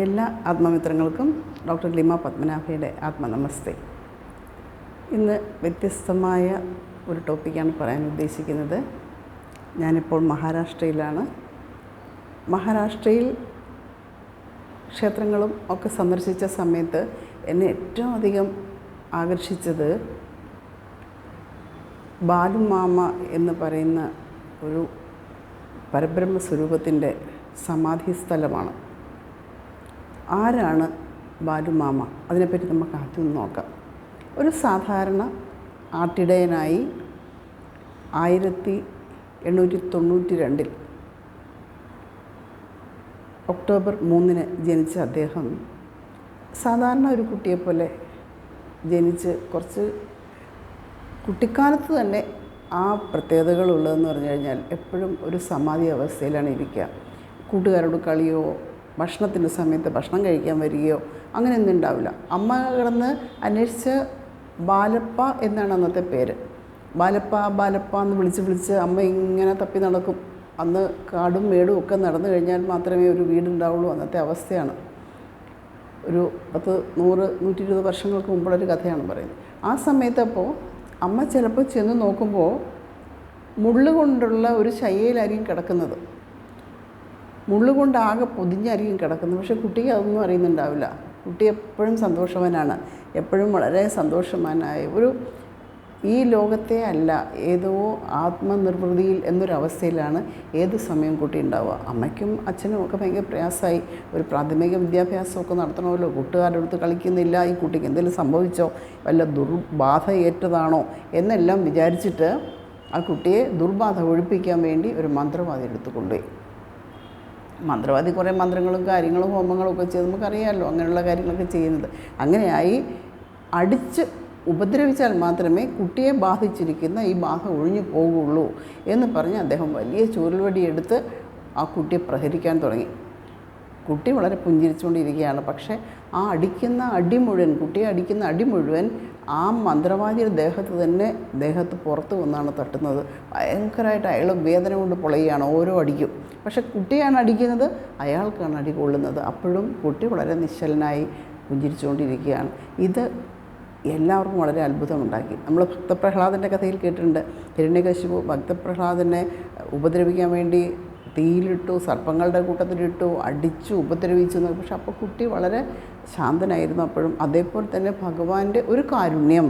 എല്ലാ ആത്മമിത്രങ്ങൾക്കും ഡോക്ടർ ലിമ പത്മനാഭയുടെ ആത്മനമസ്തേ. ഇന്ന് വ്യത്യസ്തമായ ഒരു ടോപ്പിക്കാണ് പറയാൻ ഉദ്ദേശിക്കുന്നത്. ഞാനിപ്പോൾ മഹാരാഷ്ട്രയിലാണ്. മഹാരാഷ്ട്രയിൽ ക്ഷേത്രങ്ങളും ഒക്കെ സന്ദർശിച്ച സമയത്ത് എന്നെ ഏറ്റവും അധികം ആകർഷിച്ചത് ബാലുമാമ എന്ന് പറയുന്ന ഒരു പരബ്രഹ്മ സ്വരൂപത്തിൻ്റെ സമാധി സ്ഥലമാണ്. ആരാണ് ബാലുമാമ? അതിനെപ്പറ്റി നമുക്ക് ആദ്യം നോക്കാം. ഒരു സാധാരണ ആട്ടിടയനായി 1892 ഒക്ടോബർ 3 ജനിച്ച അദ്ദേഹം സാധാരണ ഒരു കുട്ടിയെപ്പോലെ ജനിച്ച് കുറച്ച് കുട്ടിക്കാലത്ത് തന്നെ ആ പ്രത്യേകതകളുള്ളതെന്ന് പറഞ്ഞു കഴിഞ്ഞാൽ എപ്പോഴും ഒരു സമാധി അവസ്ഥയിലാണ് ഇരിക്കുക. കൂട്ടുകാരോട് കളിയോ ഭക്ഷണത്തിൻ്റെ സമയത്ത് ഭക്ഷണം കഴിക്കാൻ വരികയോ അങ്ങനെയൊന്നും ഉണ്ടാവില്ല. അമ്മ കിടന്ന് അന്വേഷിച്ച് ബാലപ്പ എന്നാണ് അന്നത്തെ പേര്. ബാലപ്പ ബാലപ്പ എന്ന് വിളിച്ച് അമ്മ ഇങ്ങനെ തപ്പി നടക്കും. അന്ന് കാടും മേടും ഒക്കെ നടന്നു കഴിഞ്ഞാൽ മാത്രമേ ഒരു വീടുണ്ടാവുള്ളൂ. അന്നത്തെ അവസ്ഥയാണ്. ഒരു 100-120 വർഷങ്ങൾക്ക് മുമ്പുള്ളൊരു കഥയാണ് പറയുന്നത്. ആ സമയത്തപ്പോൾ അമ്മ ചിലപ്പോൾ ചെന്ന് നോക്കുമ്പോൾ മുള്ളുകൊണ്ടുള്ള ഒരു ശയ്യയിലായിരിക്കും കിടക്കുന്നത്. മുള്ളുകൊണ്ട് ആകെ പൊതിഞ്ഞായിരിക്കും കിടക്കുന്നത്. പക്ഷേ കുട്ടിക്ക് അതൊന്നും അറിയുന്നുണ്ടാവില്ല. കുട്ടി എപ്പോഴും സന്തോഷവാനാണ്, എപ്പോഴും വളരെ സന്തോഷവാനായ ഈ ലോകത്തെ അല്ല, ഏതോ ആത്മനിർവൃതിയിൽ എന്നൊരവസ്ഥയിലാണ് ഏത് സമയം കുട്ടി ഉണ്ടാവുക. അമ്മയ്ക്കും അച്ഛനും ഒക്കെ ഭയങ്കര പ്രയാസമായി. ഒരു പ്രാഥമിക വിദ്യാഭ്യാസമൊക്കെ നടത്തണമല്ലോ. കൂട്ടുകാരുടെ അടുത്ത് കളിക്കുന്നില്ല. ഈ കുട്ടിക്ക് എന്തെങ്കിലും സംഭവിച്ചോ, വല്ല ദുർബാധ ഏറ്റതാണോ എന്നെല്ലാം വിചാരിച്ചിട്ട് ആ കുട്ടിയെ ദുർബാധ ഒഴിപ്പിക്കാൻ വേണ്ടി ഒരു മന്ത്രവാദി എടുത്ത് കൊണ്ടുപോയി. മന്ത്രവാദി കുറേ മന്ത്രങ്ങളും കാര്യങ്ങളും ഹോമങ്ങളും ഒക്കെ ചെയ്ത് നമുക്കറിയാമല്ലോ അങ്ങനെയുള്ള കാര്യങ്ങളൊക്കെ ചെയ്യുന്നത്. അങ്ങനെയായി അടിച്ച് ഉപദ്രവിച്ചാൽ മാത്രമേ കുട്ടിയെ ബാധിച്ചിരിക്കുന്ന ഈ ബാധ ഒഴിഞ്ഞു പോകുള്ളൂ എന്ന് പറഞ്ഞ് അദ്ദേഹം വലിയ ചൂരൽവടി എടുത്ത് ആ കുട്ടിയെ പ്രഹരിക്കാൻ തുടങ്ങി. കുട്ടി വളരെ പുഞ്ചിരിച്ചുകൊണ്ടിരിക്കുകയാണ്. പക്ഷേ ആ കുട്ടിയെ അടിക്കുന്ന അടി മുഴുവൻ ആ മന്ത്രവാദിയുടെ ദേഹത്ത് പുറത്ത് വന്നാണ് തട്ടുന്നത്. ഭയങ്കരമായിട്ട് അയാൾ വേദന കൊണ്ട് പൊളയുകയാണ് ഓരോ അടിക്കും. പക്ഷേ കുട്ടിയാണ് അടിക്കുന്നത്, അയാൾക്കാണ് അടി കൊള്ളുന്നത്. അപ്പോഴും കുട്ടി വളരെ നിശ്ചലനായി പുഞ്ചിരിച്ചുകൊണ്ടിരിക്കുകയാണ്. ഇത് എല്ലാവർക്കും വളരെ അത്ഭുതമുണ്ടാക്കി. നമ്മൾ ഭക്തപ്രഹ്ലാദൻ്റെ കഥയിൽ കേട്ടിട്ടുണ്ട്. ഹിരണ്യകശിപു ഭക്തപ്രഹ്ലാദനെ ഉപദ്രവിക്കാൻ വേണ്ടി തീയിലിട്ടു, സർപ്പങ്ങളുടെ കൂട്ടത്തിലിട്ടു, അടിച്ചു, ഉപദ്രവിച്ചു. പക്ഷെ അപ്പോൾ കുട്ടി വളരെ ശാന്തനായിരുന്നു. അപ്പോഴും അതേപോലെ തന്നെ ഭഗവാന്റെ ഒരു കാരുണ്യം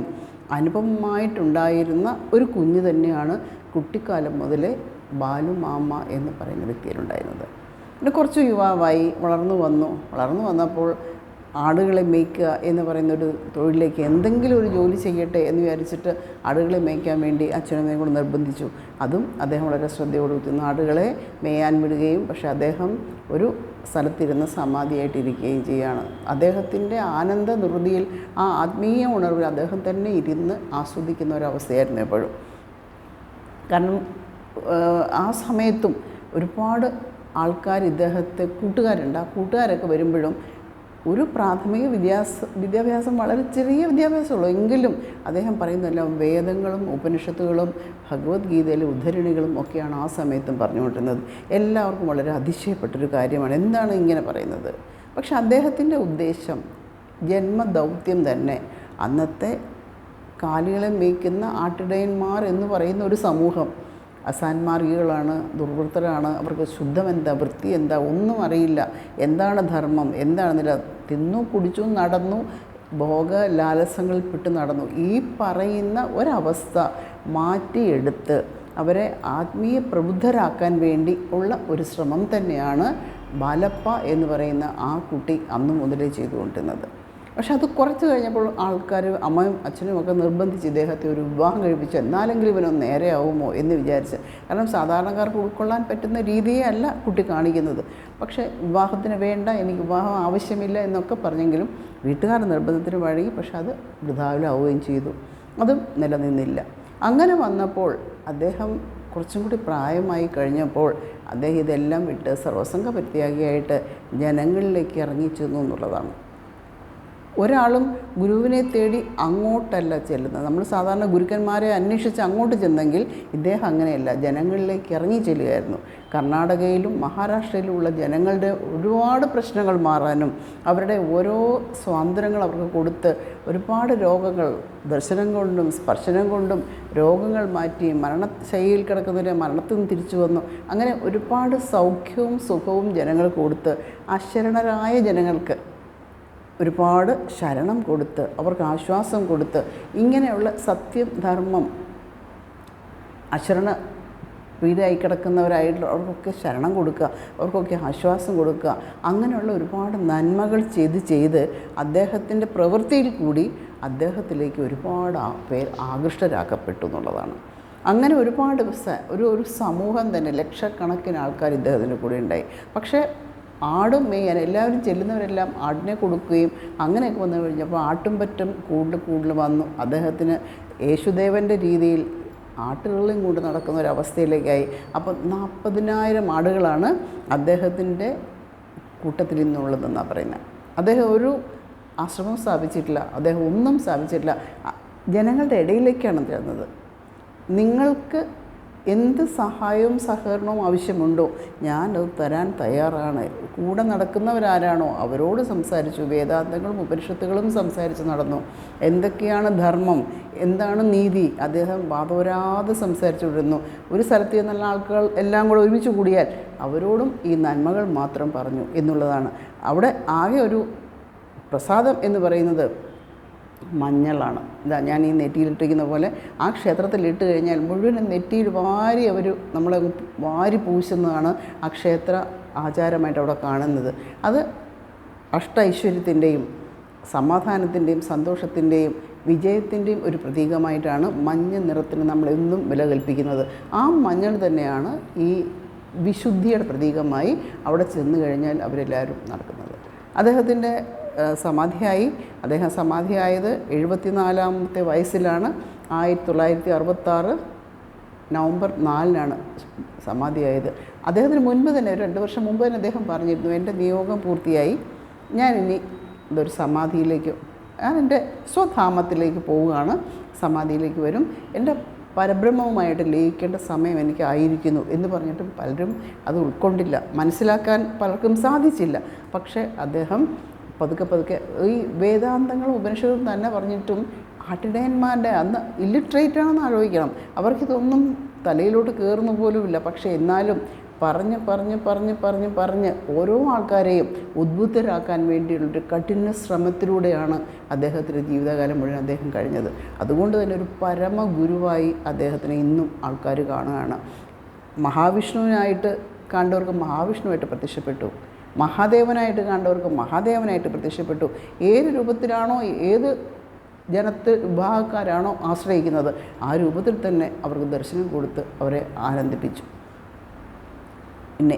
അനുപമമായിട്ടുണ്ടായിരുന്ന ഒരു കുഞ്ഞ് തന്നെയാണ് കുട്ടിക്കാലം മുതലേ ബാലുമാമ എന്ന് പറയുന്ന വ്യക്തിയിലുണ്ടായിരുന്നത്. പിന്നെ കുറച്ച് യുവാവായി വളർന്നു വന്നപ്പോൾ ആടുകളെ മേയ്ക്കുക എന്ന് പറയുന്നൊരു തൊഴിലിലേക്ക് എന്തെങ്കിലും ഒരു ജോലി ചെയ്യട്ടെ എന്ന് വിചാരിച്ചിട്ട് ആടുകളെ മേയ്ക്കാൻ വേണ്ടി അച്ഛനമ്മയും കൂടെ നിർബന്ധിച്ചു. അതും അദ്ദേഹം വളരെ ശ്രദ്ധയോടുകൂടി ആടുകളെ മേയാൻ വിടുകയും, പക്ഷേ അദ്ദേഹം ഒരു സ്ഥലത്തിരുന്ന് സമാധിയായിട്ടിരിക്കുകയും ചെയ്യുകയാണ്. അദ്ദേഹത്തിൻ്റെ ആനന്ദ നിർവൃതിയിൽ ആ ആത്മീയ ഉണർവിൽ അദ്ദേഹം തന്നെ ഇരുന്ന് ആസ്വദിക്കുന്ന ഒരവസ്ഥയായിരുന്നു എപ്പോഴും. കാരണം ആ സമയത്തും ഒരുപാട് ആൾക്കാർ ഇദ്ദേഹത്തെ കൂട്ടുകാരുണ്ട്. ആ കൂട്ടുകാരൊക്കെ വരുമ്പോഴും ഒരു പ്രാഥമിക വിദ്യാഭ്യാസം വളരെ ചെറിയ വിദ്യാഭ്യാസമുള്ളൂ. എങ്കിലും അദ്ദേഹം പറയുന്നതെല്ലാം വേദങ്ങളും ഉപനിഷത്തുകളും ഭഗവത്ഗീതയിലെ ഉദ്ധരണികളും ഒക്കെയാണ് ആ സമയത്തും പറഞ്ഞുകൊണ്ടിരുന്നത്. എല്ലാവർക്കും വളരെ അതിശയപ്പെട്ടൊരു കാര്യമാണ്. എന്താണ് ഇങ്ങനെ പറയുന്നത്? പക്ഷെ അദ്ദേഹത്തിൻ്റെ ഉദ്ദേശം, ജന്മദൗത്യം തന്നെ അന്നത്തെ കാലികളെ മേയ്ക്കുന്ന ആട്ടിടയന്മാർ എന്ന് പറയുന്ന ഒരു സമൂഹം അസാന്മാർഗികളാണ്, ദുർവൃത്തരാണ്. അവർക്ക് ശുദ്ധം എന്താ, വൃത്തി എന്താ ഒന്നും അറിയില്ല. എന്താണ് ധർമ്മം, എന്താണെന്നില്ല. തിന്നു കുടിച്ചു നടന്നു, ഭോഗലാലസങ്ങളിൽപ്പെട്ട് നടന്നു. ഈ പറയുന്ന ഒരവസ്ഥ മാറ്റിയെടുത്ത് അവരെ ആത്മീയ പ്രബുദ്ധരാക്കാൻ വേണ്ടി ഉള്ള ഒരു ശ്രമം തന്നെയാണ് ബാലപ്പ എന്ന് പറയുന്ന ആ കുട്ടി അന്നു മുതലേ ചെയ്തുകൊണ്ടിരുന്നത്. പക്ഷെ അത് കുറച്ച് കഴിഞ്ഞപ്പോൾ ആൾക്കാർ, അമ്മയും അച്ഛനും ഒക്കെ നിർബന്ധിച്ച് ഇദ്ദേഹത്തെ ഒരു വിവാഹം കഴിപ്പിച്ച് എന്നാലെങ്കിലും ഇവനൊന്ന് നേരെയാവുമോ എന്ന് വിചാരിച്ച്. കാരണം സാധാരണക്കാർക്ക് ഉൾക്കൊള്ളാൻ പറ്റുന്ന രീതിയേ അല്ല കുട്ടി കാണിക്കുന്നത്. പക്ഷേ വിവാഹത്തിന് വേണ്ട, എനിക്ക് വിവാഹം ആവശ്യമില്ല എന്നൊക്കെ പറഞ്ഞെങ്കിലും വീട്ടുകാരുടെ നിർബന്ധത്തിന് വഴങ്ങി. പക്ഷെ അത് വൃഥാവിലാവുകയും ചെയ്തു. അതും നിലനിന്നില്ല. അങ്ങനെ വന്നപ്പോൾ അദ്ദേഹം കുറച്ചും കൂടി പ്രായമായി കഴിഞ്ഞപ്പോൾ അദ്ദേഹം ഇതെല്ലാം വിട്ട് സർവസംഘ പരിത്യാഗിയായിട്ട് ജനങ്ങളിലേക്ക് ഇറങ്ങിച്ചെന്നു എന്നുള്ളതാണ്. ഒരാളും ഗുരുവിനെ തേടി അങ്ങോട്ടല്ല ചെല്ലുന്നത്. നമ്മൾ സാധാരണ ഗുരുക്കന്മാരെ അന്വേഷിച്ച് അങ്ങോട്ട് ചെന്നെങ്കിൽ ഇദ്ദേഹം അങ്ങനെയല്ല, ജനങ്ങളിലേക്ക് ഇറങ്ങി ചെല്ലുകയായിരുന്നു. കർണാടകയിലും മഹാരാഷ്ട്രയിലുമുള്ള ജനങ്ങളുടെ ഒരുപാട് പ്രശ്നങ്ങൾ മാറാനും അവരുടെ ഓരോ സ്വാതന്ത്ര്യങ്ങൾ അവർക്ക് കൊടുത്ത് ഒരുപാട് രോഗങ്ങൾ ദർശനം കൊണ്ടും സ്പർശനം കൊണ്ടും രോഗങ്ങൾ മാറ്റി, മരണശൈലിയിൽ കിടക്കുന്നവരെ മരണത്തിൽ നിന്ന് തിരിച്ചു വന്നു. അങ്ങനെ ഒരുപാട് സൗഖ്യവും സുഖവും ജനങ്ങൾക്ക് കൊടുത്ത് അശരണരായ ജനങ്ങൾക്ക് ഒരുപാട് ശരണം കൊടുത്ത് അവർക്ക് ആശ്വാസം കൊടുത്ത്, ഇങ്ങനെയുള്ള സത്യം ധർമ്മം അശരണ വീടായി കിടക്കുന്നവരായിട്ടുള്ള അവർക്കൊക്കെ ശരണം കൊടുക്കുക, അവർക്കൊക്കെ ആശ്വാസം കൊടുക്കുക, അങ്ങനെയുള്ള ഒരുപാട് നന്മകൾ ചെയ്ത് അദ്ദേഹത്തിൻ്റെ പ്രവൃത്തിയിൽ കൂടി അദ്ദേഹത്തിലേക്ക് ഒരുപാട് പേർ ആകൃഷ്ടരാക്കപ്പെട്ടു എന്നുള്ളതാണ്. അങ്ങനെ ഒരുപാട് ഒരു സമൂഹം തന്നെ ലക്ഷക്കണക്കിന് ആൾക്കാർ ഇദ്ദേഹത്തിൻ്റെ കൂടെ ഉണ്ടായി. പക്ഷേ ആടും മേയാൻ എല്ലാവരും ചെല്ലുന്നവരെല്ലാം ആടിനെ കൊടുക്കുകയും അങ്ങനെയൊക്കെ വന്നു കഴിഞ്ഞപ്പോൾ ആട്ടും പറ്റും കൂടുതൽ വന്നു. അദ്ദേഹത്തിന് യേശുദേവൻ്റെ രീതിയിൽ ആട്ടുകളെയും കൊണ്ട് നടക്കുന്ന ഒരവസ്ഥയിലേക്കായി. അപ്പോൾ 40,000 ആടുകളാണ് അദ്ദേഹത്തിൻ്റെ കൂട്ടത്തിൽ നിന്നുള്ളതെന്നാണ് പറയുന്നത്. അദ്ദേഹം ഒരു ആശ്രമം സ്ഥാപിച്ചിട്ടില്ല, അദ്ദേഹം ഒന്നും സ്ഥാപിച്ചിട്ടില്ല. ജനങ്ങളുടെ ഇടയിലേക്കാണ് ചേർന്നത്. നിങ്ങൾക്ക് എന്ത് സഹായവും സഹകരണവും ആവശ്യമുണ്ടോ ഞാനത് തരാൻ തയ്യാറാണ്. കൂടെ നടക്കുന്നവരാരാണോ അവരോട് സംസാരിച്ചു, വേദാന്തങ്ങളും ഉപനിഷത്തുകളും സംസാരിച്ച് നടന്നു. എന്തൊക്കെയാണ് ധർമ്മം, എന്താണ് നീതി, അദ്ദേഹം വാദോരാതെ സംസാരിച്ചുകൊണ്ടിരുന്നു. ഒരു സ്ഥലത്ത് നിന്നുള്ള ആൾക്കാർ എല്ലാം കൂടെ ഒരുമിച്ച് കൂടിയാൽ അവരോടും ഈ നന്മകൾ മാത്രം പറഞ്ഞു എന്നുള്ളതാണ്. അവിടെ ആകെ ഒരു പ്രസാദം എന്ന് പറയുന്നത് മഞ്ഞളാണ്. ഇതാ ഞാൻ ഈ നെറ്റിയിലിട്ടിരിക്കുന്ന പോലെ ആ ക്ഷേത്രത്തിൽ ഇട്ട് കഴിഞ്ഞാൽ മുഴുവൻ നെറ്റിയിൽ വാരി അവർ നമ്മളെ വാരി പൂശുന്നതാണ് ആ ക്ഷേത്ര ആചാരമായിട്ട് അവിടെ കാണുന്നത്. അത് ഐശ്വര്യത്തിൻ്റെയും സമാധാനത്തിൻ്റെയും സന്തോഷത്തിൻ്റെയും വിജയത്തിൻ്റെയും ഒരു പ്രതീകമായിട്ടാണ് മഞ്ഞ നിറത്തിന് നമ്മളെന്നും വില കൽപ്പിക്കുന്നത്. ആ മഞ്ഞൾ തന്നെയാണ് ഈ വിശുദ്ധിയുടെ പ്രതീകമായി അവിടെ ചെന്ന് കഴിഞ്ഞാൽ അവരെല്ലാവരും നടക്കുന്നത്. അദ്ദേഹത്തിൻ്റെ അദ്ദേഹം സമാധിയായത് 74-ാമത്തെ വയസ്സിലാണ്. 1966 നവംബർ 4-നാണ് സമാധിയായത്. അദ്ദേഹത്തിന് മുൻപ് തന്നെ ഒരു 2 വർഷം മുമ്പ് തന്നെ അദ്ദേഹം പറഞ്ഞിരുന്നു, എൻ്റെ നിയോഗം പൂർത്തിയായി, ഞാനിനി ഇതൊരു സമാധിയിലേക്ക്, ഞാൻ എൻ്റെ സ്വധാമത്തിലേക്ക് പോവുകയാണ്, സമാധിയിലേക്ക് വരും, എൻ്റെ പരബ്രഹ്മവുമായിട്ട് ലയിക്കേണ്ട സമയം എനിക്ക് ആയിരിക്കുന്നു എന്ന് പറഞ്ഞിട്ടും പലരും അത് ഉൾക്കൊണ്ടില്ല, മനസ്സിലാക്കാൻ പലർക്കും സാധിച്ചില്ല. പക്ഷേ അദ്ദേഹം പതുക്കെ ഈ വേദാന്തങ്ങളും ഉപനിഷത്തും തന്നെ പറഞ്ഞിട്ടും ആട്ടിടയന്മാരുടെ അന്ന് ഇല്ലിട്രേറ്റാണെന്ന് ആലോചിക്കണം, അവർക്കിതൊന്നും തലയിലോട്ട് കയറുന്ന പോലുമില്ല. പക്ഷേ എന്നാലും പറഞ്ഞ് ഓരോ ആൾക്കാരെയും ഉദ്ബുദ്ധരാക്കാൻ വേണ്ടിയുള്ളൊരു കഠിന ശ്രമത്തിലൂടെയാണ് അദ്ദേഹത്തിൻ്റെ ജീവിതകാലം മുഴുവൻ അദ്ദേഹം കഴിഞ്ഞത്. അതുകൊണ്ട് തന്നെ ഒരു പരമഗുരുവായി അദ്ദേഹത്തിനെ ഇന്നും ആൾക്കാർ കാണുകയാണ്. മഹാവിഷ്ണുവിനായിട്ട് കണ്ടവർക്ക് മഹാവിഷ്ണുവായിട്ട് പ്രത്യക്ഷപ്പെട്ടു, മഹാദേവനായിട്ട് കണ്ടവർക്ക് മഹാദേവനായിട്ട് പ്രത്യക്ഷപ്പെട്ടു. ഏത് രൂപത്തിലാണോ ഏത് വിഭാഗക്കാരാണോ ആശ്രയിക്കുന്നത് ആ രൂപത്തിൽ തന്നെ അവർക്ക് ദർശനം കൊടുത്ത് അവരെ ആനന്ദിപ്പിച്ചു. പിന്നെ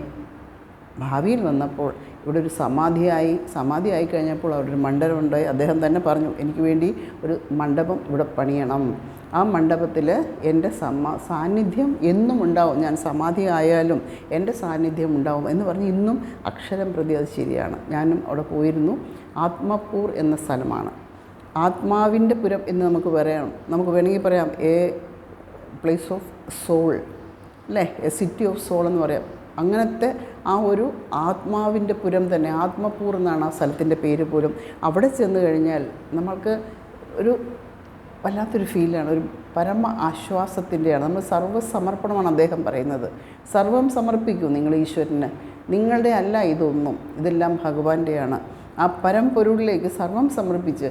ഭാവിയിൽ വന്നപ്പോൾ ഇവിടെ ഒരു സമാധിയായി കഴിഞ്ഞപ്പോൾ അവിടെ ഒരു മണ്ഡപമുണ്ടായി. അദ്ദേഹം തന്നെ പറഞ്ഞു, എനിക്ക് വേണ്ടി ഒരു മണ്ഡപം ഇവിടെ പണിയണം, ആ മണ്ഡപത്തിൽ എൻ്റെ സാന്നിധ്യം എന്നും ഉണ്ടാവും, ഞാൻ സമാധി ആയാലും എൻ്റെ സാന്നിധ്യം ഉണ്ടാവും എന്ന് പറഞ്ഞ് ഇന്നും അക്ഷരം പ്രതി അത് ശരിയാണ്. ഞാനും അവിടെ പോയിരുന്നു. ആത്മപൂർ എന്ന സ്ഥലമാണ്, ആത്മാവിൻ്റെ പുരം എന്ന് നമുക്ക് വേണമെങ്കിൽ പറയാം, എ പ്ലേസ് ഓഫ് സോൾ അല്ലേ, എ സിറ്റി ഓഫ് സോൾ എന്ന് പറയാം. അങ്ങനത്തെ ആ ഒരു ആത്മാവിൻ്റെ പുരം തന്നെ, ആത്മപൂർ എന്നാണ് ആ സ്ഥലത്തിൻ്റെ പേര് പോലും. അവിടെ ചെന്ന് കഴിഞ്ഞാൽ നമ്മൾക്ക് ഒരു വല്ലാത്തൊരു ഫീലാണ്, ഒരു പരമ ആശ്വാസത്തിൻ്റെയാണ്. നമ്മൾ സർവ്വസമർപ്പണമാണ് അദ്ദേഹം പറയുന്നത്. സർവം സമർപ്പിക്കൂ നിങ്ങൾ ഈശ്വരന്, നിങ്ങളുടെ അല്ല ഇതൊന്നും, ഇതെല്ലാം ഭഗവാന്റെയാണ്. ആ പരമ്പൊരുളിലേക്ക് സർവം സമർപ്പിച്ച്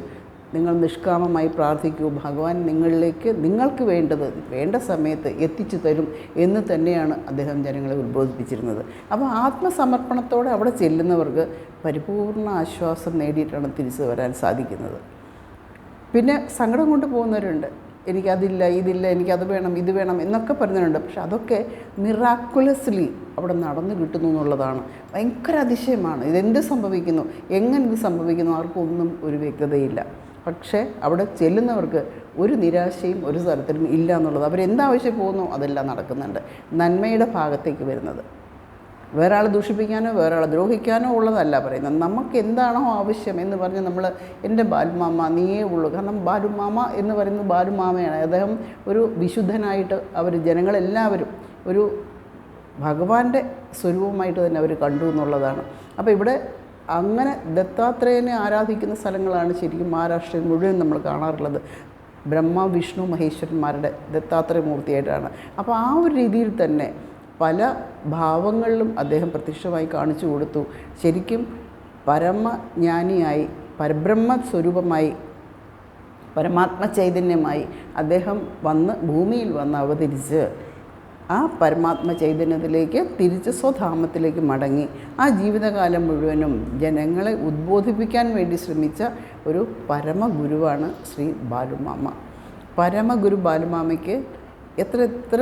നിങ്ങൾ നിഷ്കാമമായി പ്രാർത്ഥിക്കൂ, ഭഗവാൻ നിങ്ങൾക്ക് വേണ്ട സമയത്ത് എത്തിച്ചു തരും എന്ന് തന്നെയാണ് അദ്ദേഹം ജനങ്ങളെ ഉദ്ബോധിപ്പിച്ചിരുന്നത്. അപ്പോൾ ആത്മസമർപ്പണത്തോടെ അവിടെ ചെല്ലുന്നവർക്ക് പരിപൂർണ ആശ്വാസം നേടിയിട്ടാണ് തിരിച്ചു വരാൻ സാധിക്കുന്നത്. പിന്നെ സങ്കടം കൊണ്ട് പോകുന്നവരുണ്ട്, എനിക്കതില്ല ഇതില്ല, എനിക്കത് വേണം ഇത് വേണം എന്നൊക്കെ പറയുന്നവരുണ്ട്. പക്ഷെ അതൊക്കെ മിറാക്കുലസ്ലി അവിടെ നടന്നു കിട്ടുന്നു എന്നുള്ളതാണ് ഭയങ്കര അതിശയമാണ്. ഇതെന്ത് സംഭവിക്കുന്നു, എങ്ങനെ ഇത് സംഭവിക്കുന്നു, ആർക്കൊന്നും ഒരു വ്യക്തതയില്ല. പക്ഷേ അവിടെ ചെല്ലുന്നവർക്ക് ഒരു നിരാശയും ഒരു തരത്തിലും ഇല്ല എന്നുള്ളത്. അവരെന്താവശ്യം പോകുന്നു അതെല്ലാം നടക്കുന്നുണ്ട്, നന്മയുടെ ഭാഗത്തേക്ക് വരുന്നത്. വേറെ ആളെ ദൂഷിപ്പിക്കാനോ വേറെ ആളെ ദ്രോഹിക്കാനോ ഉള്ളതല്ല പറയുന്നത്. നമുക്ക് എന്താണോ ആവശ്യം എന്ന് പറഞ്ഞ് നമ്മൾ എൻ്റെ ബാലുമാമ നീയേ ഉള്ളൂ. കാരണം ബാലുമാമ എന്ന് പറയുന്നത് ബാലുമാമയാണ്. അദ്ദേഹം ഒരു വിശുദ്ധനായിട്ട് അവർ ജനങ്ങളെല്ലാവരും ഒരു ഭഗവാന്റെ സ്വരൂപമായിട്ട് തന്നെ അവർ കണ്ടു എന്നുള്ളതാണ്. അപ്പോൾ ഇവിടെ അങ്ങനെ ദത്താത്രേയനെ ആരാധിക്കുന്ന സ്ഥലങ്ങളാണ് ശരിക്കും മഹാരാഷ്ട്രയിൽ മുഴുവൻ നമ്മൾ കാണാറുള്ളത്. ബ്രഹ്മ വിഷ്ണു മഹേശ്വരന്മാരുടെ ദത്താത്രേയ മൂർത്തിയായിട്ടാണ്. അപ്പോൾ ആ ഒരു രീതിയിൽ തന്നെ പല ഭാവങ്ങളിലും അദ്ദേഹം പ്രത്യക്ഷമായി കാണിച്ചു കൊടുത്തു. ശരിക്കും പരമജ്ഞാനിയായി പരബ്രഹ്മ സ്വരൂപമായി പരമാത്മ ചൈതന്യമായി അദ്ദേഹം ഭൂമിയിൽ വന്ന് അവതരിച്ച് ആ പരമാത്മ ചൈതന്യത്തിലേക്ക് തിരിച്ച് സ്വധാമത്തിലേക്ക് മടങ്ങി ആ ജീവിതകാലം മുഴുവനും ജനങ്ങളെ ഉദ്ബോധിപ്പിക്കാൻ വേണ്ടി ശ്രമിച്ച ഒരു പരമഗുരുവാണ് ശ്രീ ബാലുമാമ. പരമഗുരു ബാലുമാമയ്ക്ക് എത്ര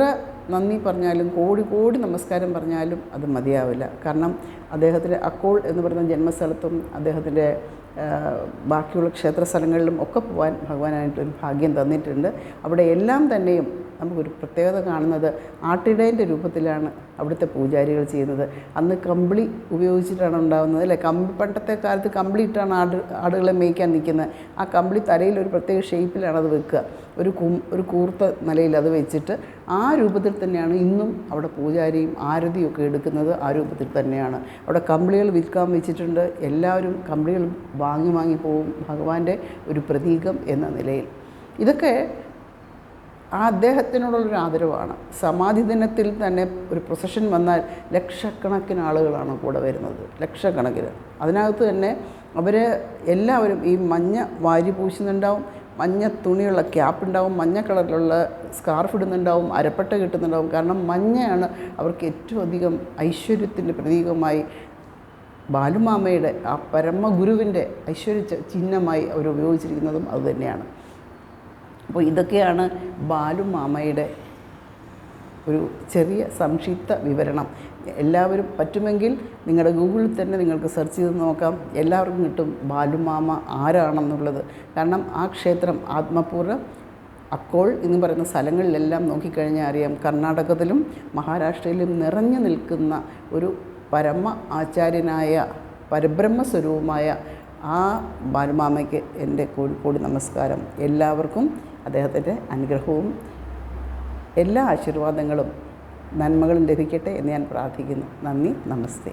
നന്ദി പറഞ്ഞാലും കോടി നമസ്കാരം പറഞ്ഞാലും അത് മതിയാവില്ല. കാരണം അദ്ദേഹത്തിൻ്റെ അക്കോൾ എന്ന് പറയുന്ന ജന്മസ്ഥലത്തും അദ്ദേഹത്തിൻ്റെ ബാക്കിയുള്ള ക്ഷേത്ര സ്ഥലങ്ങളിലും ഒക്കെ പോകാൻ ഭഗവാനായിട്ടൊരു ഭാഗ്യം തന്നിട്ടുണ്ട്. അവിടെ എല്ലാം തന്നെയും നമുക്കൊരു പ്രത്യേകത കാണുന്നത് ആട്ടിടേൻ്റെ രൂപത്തിലാണ് അവിടുത്തെ പൂജാരികൾ ചെയ്യുന്നത്. അന്ന് കമ്പിളി ഉപയോഗിച്ചിട്ടാണ് ഉണ്ടാകുന്നത് അല്ലേ. പണ്ടത്തെ കാലത്ത് കമ്പിളി ഇട്ടാണ് ആടുകളെ മേയ്ക്കാൻ നിൽക്കുന്നത്. ആ കമ്പിളി തലയിൽ ഒരു പ്രത്യേക ഷേപ്പിലാണ് അത് വെക്കുക. ഒരു കൂർത്ത നിലയിൽ അത് വെച്ചിട്ട് ആ രൂപത്തിൽ തന്നെയാണ് ഇന്നും അവിടെ പൂജാരിയും ആരതിയൊക്കെ എടുക്കുന്നത്. ആ രൂപത്തിൽ തന്നെയാണ് അവിടെ കമ്പിളികൾ വിൽക്കാൻ വെച്ചിട്ടുണ്ട്. എല്ലാവരും കമ്പിളികൾ വാങ്ങി പോകും ഭഗവാന്റെ ഒരു പ്രതീകം എന്ന നിലയിൽ. ഇതൊക്കെ ആ അദ്ദേഹത്തിനോടുള്ളൊരു ആദരവാണ്. സമാധി ദിനത്തിൽ തന്നെ ഒരു പ്രൊസഷൻ വന്നാൽ ലക്ഷക്കണക്കിന് ആളുകളാണ് കൂടെ വരുന്നത്, ലക്ഷക്കണക്കിന്. അതിനകത്ത് തന്നെ അവർ എല്ലാവരും ഈ മഞ്ഞ വാരി പൂശുന്നുണ്ടാവും, മഞ്ഞ തുണിയുള്ള ക്യാപ്പ് ഉണ്ടാവും, മഞ്ഞ കളറിലുള്ള സ്കാർഫ് ഇടുന്നുണ്ടാവും, അരപ്പട്ട കിട്ടുന്നുണ്ടാവും. കാരണം മഞ്ഞയാണ് അവർക്ക് ഏറ്റവും അധികം ഐശ്വര്യത്തിൻ്റെ പ്രതീകമായി ബാലുമാമയുടെ ആ പരമഗുരുവിൻ്റെ ഐശ്വര്യ ചിഹ്നമായി അവർ ഉപയോഗിച്ചിരിക്കുന്നതും അതുതന്നെയാണ്. അപ്പോൾ ഇതൊക്കെയാണ് ബാലുമാമയുടെ ഒരു ചെറിയ സംക്ഷിപ്ത വിവരണം. എല്ലാവരും പറ്റുമെങ്കിൽ നിങ്ങളുടെ ഗൂഗിളിൽ തന്നെ നിങ്ങൾക്ക് സെർച്ച് ചെയ്ത് നോക്കാം. എല്ലാവർക്കും കിട്ടും ബാലുമാമ ആരാണെന്നുള്ളത്. കാരണം ആ ക്ഷേത്രം ആത്മപൂർവ്വം അക്കോൾ എന്ന് പറയുന്ന സ്ഥലങ്ങളിലെല്ലാം നോക്കിക്കഴിഞ്ഞാൽ അറിയാം. കർണാടകത്തിലും മഹാരാഷ്ട്രയിലും നിറഞ്ഞു നിൽക്കുന്ന ഒരു പരമ ആചാര്യനായ പരബ്രഹ്മസ്വരൂപമായ ആ ബാലുമാമയ്ക്ക് എൻ്റെ കോടി നമസ്കാരം. എല്ലാവർക്കും അദ്ദേഹത്തിൻ്റെ അനുഗ്രഹവും എല്ലാ ആശീർവാദങ്ങളും നന്മകളും ലഭിക്കട്ടെ എന്ന് ഞാൻ പ്രാർത്ഥിക്കുന്നു. നന്ദി, നമസ്തേ.